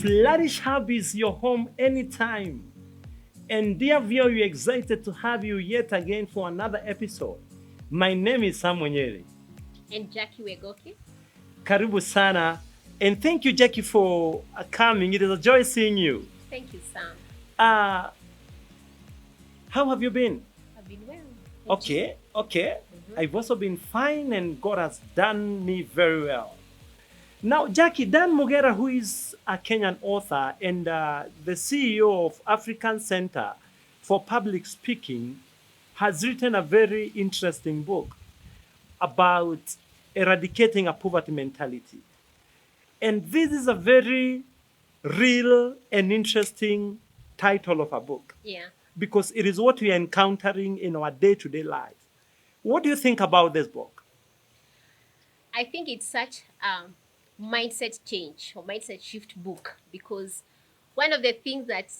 Flourish Hub is your home anytime. And dear viewer, we're excited to have you yet again for another episode. My name is Sam Wanyeri. And Jackie Wegoki. Karibu sana. And thank you, Jackie, for coming. It is a joy seeing you. Thank you, Sam. Uh, how have you been? I've been well. Okay. I've also been fine, and God has done me very well. Now, Jackie, Dan Mogera, who is a Kenyan author and the CEO of African Center for Public Speaking, has written a very interesting book about eradicating a poverty mentality. And this is a very real and interesting title of a book. Yeah. Because it is what we are encountering in our day-to-day life. What do you think about this book? I think it's such a mindset change or mindset shift book, because one of the things that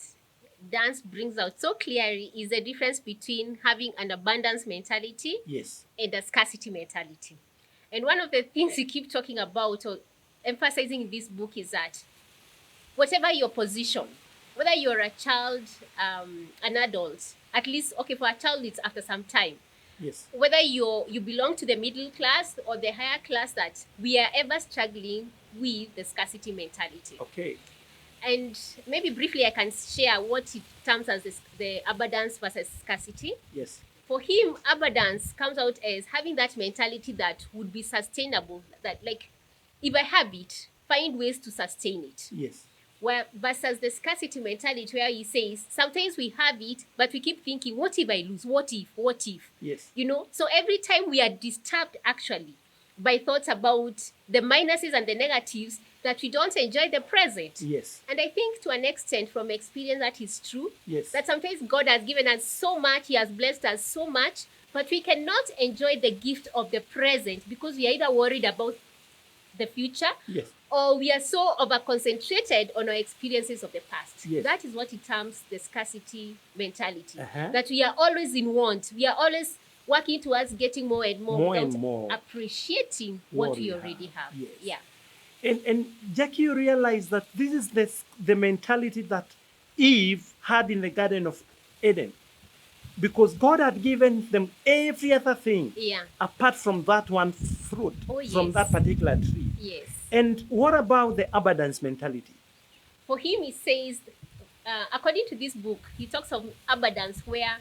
dance brings out so clearly is the difference between having an abundance mentality Yes. and a scarcity mentality. And one of the things you keep talking about or emphasizing in this book is that whatever your position, whether you're a child, an adult, at least, okay, for a child, it's after some time. Yes. Whether you belong to the middle class or the higher class, that we are ever struggling with the scarcity mentality. Okay. And maybe briefly, I can share what he terms as the abundance versus scarcity. Yes. For him, abundance comes out as having that mentality that would be sustainable, that like, if I have it, find ways to sustain it. Yes. Where versus the scarcity mentality, where he says sometimes we have it, but we keep thinking, what if I lose? What if? Yes. So every time we are disturbed actually by thoughts about the minuses and the negatives, that we don't enjoy the present. Yes. And I think to an extent from experience that is true. Yes. That sometimes God has given us so much, He has blessed us so much, but we cannot enjoy the gift of the present because we are either worried about the future. Yes. Or we are so over-concentrated on our experiences of the past. Yes. That is what it terms the scarcity mentality. Uh-huh. That we are always in want. We are always working towards getting more and more, without more. appreciating what we already have. Yes. Yeah. And Jackie, you realize that this is the mentality that Eve had in the Garden of Eden. Because God had given them every other thing apart from that one fruit, from that particular tree. Yes. And what about the abundance mentality? For him, he says, according to this book, he talks of abundance where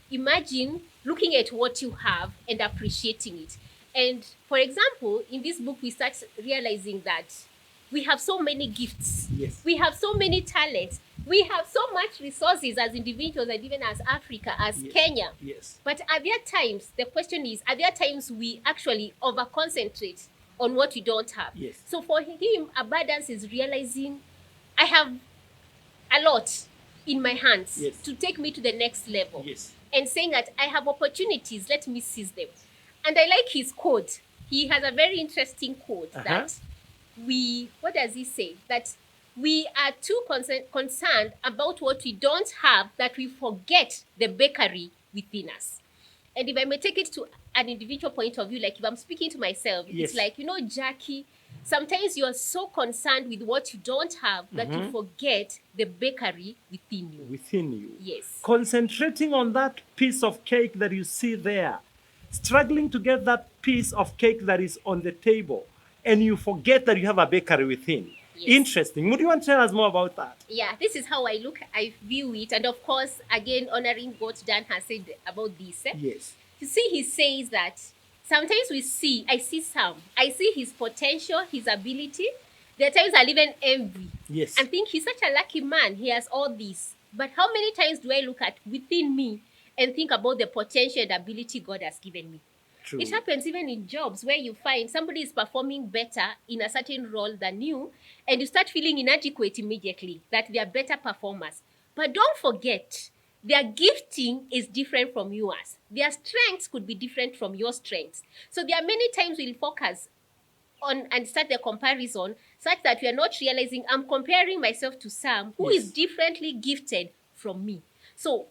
imagine looking at what you have and appreciating it. And for example, in this book, we start realizing that we have so many gifts. Yes. We have so many talents. We have so much resources as individuals and even as Africa, as Kenya. Yes. But are there times, the question is, are there times we actually over-concentrate on what we don't have? Yes. So for him, abundance is realizing I have a lot in my hands to take me to the next level. Yes. And saying that I have opportunities, let me seize them. And I like his quote. He has a very interesting quote that what does he say? That we are too concerned about what we don't have that we forget the bakery within us. And if I may take it to an individual point of view, like if I'm speaking to myself, it's like, Jackie, sometimes you are so concerned with what you don't have that you forget the bakery within you. Within you. Yes. Concentrating on that piece of cake that you see there, struggling to get that piece of cake that is on the table, and you forget that you have a bakery within. Yes. Interesting. Would you want to tell us more about that? Yeah, this is how I view it. And of course, again, honoring what Dan has said about this. Yes. You see, he says that sometimes I see his potential, his ability. There are times I'll even envy. Yes. And think he's such a lucky man. He has all this. But how many times do I look at within me and think about the potential and ability God has given me? True. It happens even in jobs where you find somebody is performing better in a certain role than you, and you start feeling inadequate immediately, that they are better performers. But don't forget, their gifting is different from yours. Their strengths could be different from your strengths. So there are many times we'll focus on and start the comparison such that we are not realizing I'm comparing myself to Sam, who is differently gifted from me. So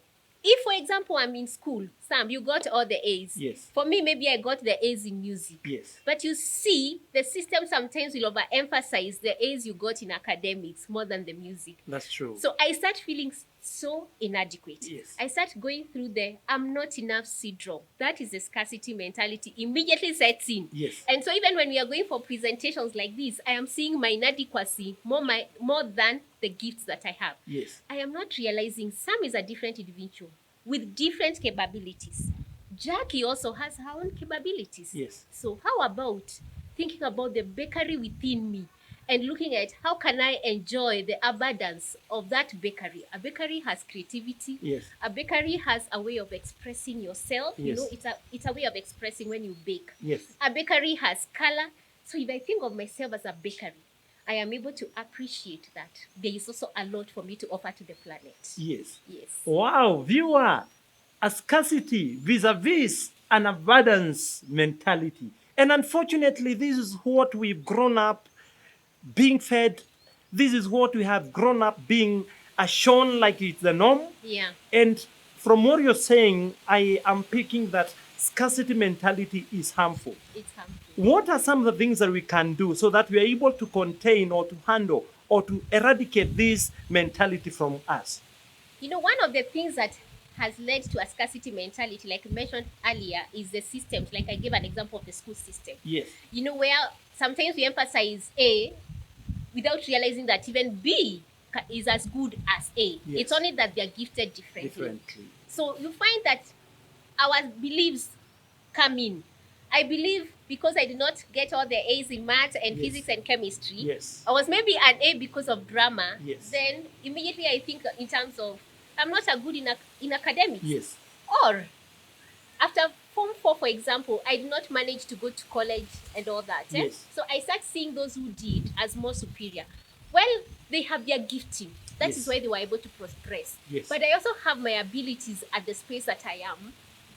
If, for example, I'm in school, Sam, you got all the A's. Yes. For me, maybe I got the A's in music. Yes. But you see, the system sometimes will overemphasize the A's you got in academics more than the music. That's true. So I start feeling so inadequate. Yes. I start going through the I'm not enough syndrome. That is the scarcity mentality immediately sets in. Yes. And so even when we are going for presentations like this, I am seeing my inadequacy more than the gifts that I have. Yes. I am not realizing Sam is a different individual with different capabilities. Jackie also has her own capabilities. Yes. So how about thinking about the bakery within me and looking at how can I enjoy the abundance of that bakery? A bakery has creativity. Yes. A bakery has a way of expressing yourself. Yes. You know, it's a way of expressing when you bake. Yes. A bakery has color. So if I think of myself as a bakery, I am able to appreciate that there is also a lot for me to offer to the planet. Yes. Yes. Wow, viewer, a scarcity vis-a-vis an abundance mentality. And unfortunately, this is what we've grown up being fed. This is what we have grown up being shown like it's the norm. Yeah. And from what you're saying, I am picking that scarcity mentality is harmful. It's harmful. What are some of the things that we can do so that we are able to contain or to handle or to eradicate this mentality from us? You know, one of the things that has led to a scarcity mentality, like I mentioned earlier, is the systems. Like I gave an example of the school system. Yes. You know, where sometimes we emphasize A without realizing that even B is as good as A. Yes. It's only that they're gifted differently. So you find that our beliefs come in. I believe because I did not get all the A's in math and Yes. physics and chemistry, Yes. I was maybe an A because of drama. Yes. Then immediately I think in terms of I'm not a good in academics. Yes. Or after Form 4, for example, I did not manage to go to college and all that. Yes. So I start seeing those who did as more superior. Well, they have their gifting. That Yes. is why they were able to progress. Yes. But I also have my abilities at the space that I am,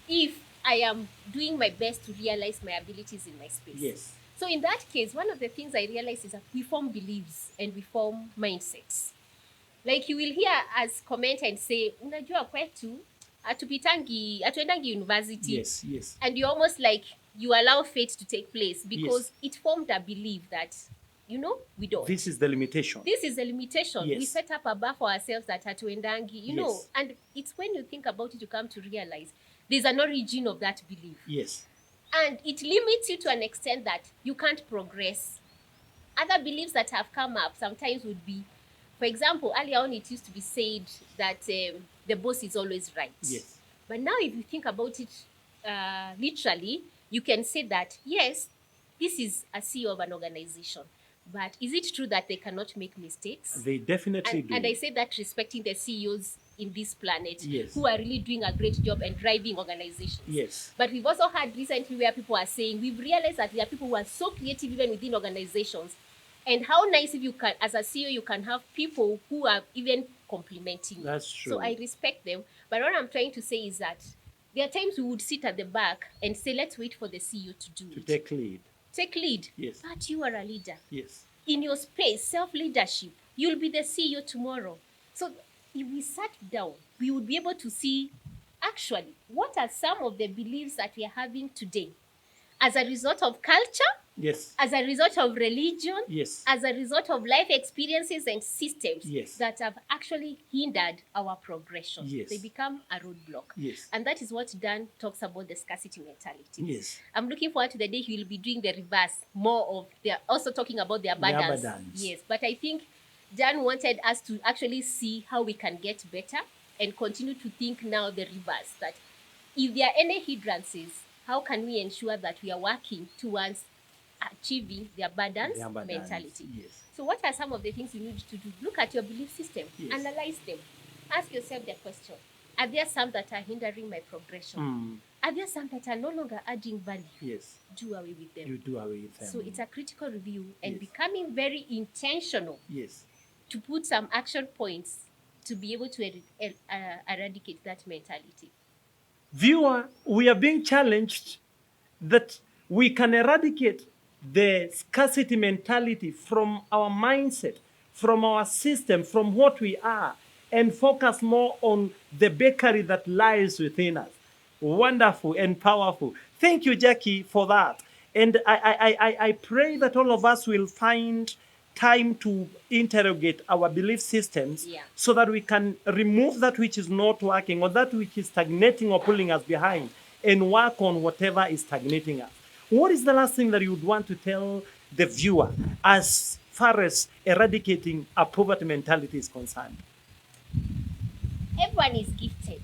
if I am doing my best to realize my abilities in my space. Yes. So in that case, one of the things I realized is that we form beliefs and we form mindsets. Like you will hear us comment and say, unajua kwetu, atuendangi university. Yes. Yes. And you almost like you allow fate to take place because Yes. it formed a belief that, we don't. This is the limitation. This is the limitation. Yes. We set up a bar for ourselves that hatuendangi, Yes. know, and it's when you think about it, you come to realize there's an origin of that belief. Yes. And it limits you to an extent that you can't progress. Other beliefs that have come up sometimes would be, for example, earlier on it used to be said that the boss is always right. Yes. But now if you think about it literally, you can say that, yes, this is a CEO of an organization. But is it true that they cannot make mistakes? They definitely do. And I say that respecting the CEOs in this planet, Yes. who are really doing a great job and driving organizations. Yes. But we've also had recently where people are saying, we've realized that there are people who are so creative even within organizations. And how nice if you can, as a CEO, you can have people who are even complimenting you. That's true. So I respect them. But what I'm trying to say is that there are times we would sit at the back and say, let's wait for the CEO to do To it. take lead. Take lead. Yes. But you are a leader. Yes. In your space, self-leadership, you'll be the CEO tomorrow. So if we sat down, we would be able to see, actually, what are some of the beliefs that we are having today as a result of culture, Yes. as a result of religion, Yes. as a result of life experiences and systems Yes. that have actually hindered our progression. Yes. They become a roadblock. Yes. And that is what Dan talks about, the scarcity mentality. Yes. I'm looking forward to the day he will be doing the reverse, more of, they're also talking about the abundance. abundance. Yes, but I think Dan wanted us to actually see how we can get better and continue to think now the reverse, that if there are any hindrances, how can we ensure that we are working towards achieving the abundance mentality? Yes. So what are some of the things you need to do? Look at your belief system, Yes. analyze them, ask yourself the question, are there some that are hindering my progression? Are there some that are no longer adding value? Yes. Do away with them. You do away with them. So it's a critical review and Yes. becoming very intentional Yes. to put some action points to be able to eradicate that mentality. Viewer, we are being challenged that we can eradicate the scarcity mentality from our mindset, from our system, from what we are. and focus more on the bakery that lies within us. Wonderful and powerful. Thank you, Jackie, for that. And I pray that all of us will find time to interrogate our belief systems, Yeah. so that we can remove that which is not working, or that which is stagnating or pulling us behind, and work on whatever is stagnating us. What is the last thing that you would want to tell the viewer as far as eradicating a poverty mentality is concerned? Everyone is gifted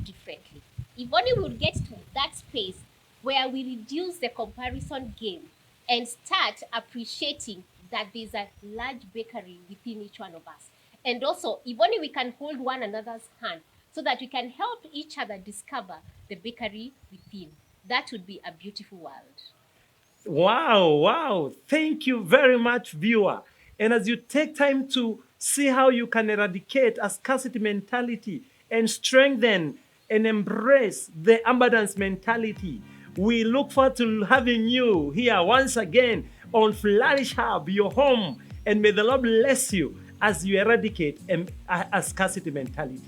differently. If only we would get to that space where we reduce the comparison game and start appreciating that there's a large bakery within each one of us. And also, if only we can hold one another's hand so that we can help each other discover the bakery within. That would be a beautiful world. Wow, wow. Thank you very much, viewer. And as you take time to see how you can eradicate a scarcity mentality and strengthen and embrace the abundance mentality, we look forward to having you here once again on Flourish Hub, your home. And may the Lord bless you as you eradicate a scarcity mentality.